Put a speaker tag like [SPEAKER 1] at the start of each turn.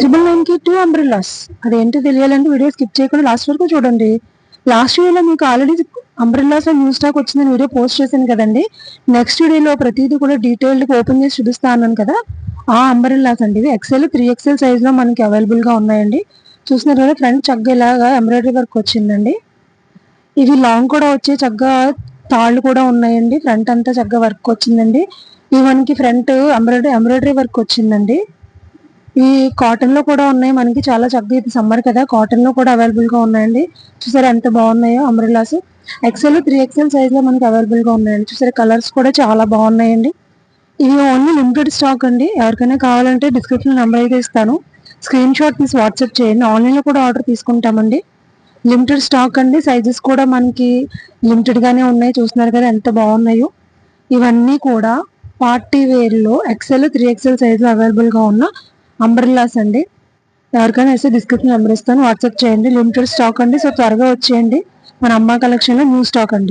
[SPEAKER 1] 999కి 2 umbrellas. అదేంటో తెలియాలంటే video skip చేయకుండా లాస్ట్ వరకు చూడండి. లాస్ట్ వీడియోలో మీకు ఆల్రెడీ అంబ్రెల్లాస్‌లో న్యూ స్టాక్ వచ్చిందని వీడియో పోస్ట్ చేశాను కదండీ! నెక్స్ట్ వీడియోలో ప్రతీది కూడా డీటెయిల్డ్‌గా ఓపెన్ చేసి చూపిస్తా అన్నాను కదా! ఆ అంబ్రెల్లాస్ అండి ఇవి. ఎక్సెల్, 3XL సైజ్‌లో మనకి అవైలబుల్‌గా ఉన్నాయండి. చూస్తున్నారు కదా! ఫ్రంట్ చక్కగా ఇలాగా ఎంబ్రాయిడరీ వర్క్ వచ్చిందండి. ఇవి లాంగ్ కూడా వచ్చి చక్కగా తాళ్ళు కూడా ఉన్నాయండి. ఫ్రంట్ అంతా చక్కగా వర్క్ వచ్చిందండి. ఈ మనకి ఫ్రంట్ ఎంబ్రాయిడరీ వర్క్ వచ్చిందండి. ఈ కాటన్ లో కూడా ఉన్నాయి మనకి. చాలా చక్కగా, ఇది సమ్మర్ కదా, కాటన్ లో కూడా అవైలబుల్ గా ఉన్నాయండి. చూసారా ఎంత బాగున్నాయో అంబ్రెల్లాస్. ఎక్సెల్, 3XL సైజ్ లో మనకి అవైలబుల్ గా ఉన్నాయండి. చూసారా కలర్స్ కూడా చాలా బాగున్నాయండి. ఇవి ఓన్లీ లిమిటెడ్ స్టాక్ అండి. ఎవరికైనా కావాలంటే డిస్క్రిప్షన్ నెంబర్ అయితే ఇస్తాను, స్క్రీన్ షాట్ తీసి వాట్సాప్ చేయండి. ఆన్లైన్ లో కూడా ఆర్డర్ తీసుకుంటామండి. లిమిటెడ్ స్టాక్ అండి. సైజెస్ కూడా మనకి లిమిటెడ్ గానే ఉన్నాయి. చూస్తున్నారు కదా ఎంత బాగున్నాయో. ఇవన్నీ కూడా పార్టీ వేర్ లో ఎక్సెల్, 3XL సైజ్ లో అవైలబుల్ గా ఉన్న అంబ్రెల్లాస్ అండి. ఎవరికైనా వేస్తే డిస్క్రిప్షన్ నెంబర్ ఇస్తాను, వాట్సాప్ చేయండి. లిమిటెడ్ స్టాక్ అండి, సో త్వరగా వచ్చేయండి. మన అమ్మ కలెక్షన్ లో న్యూ స్టాక్ అండి.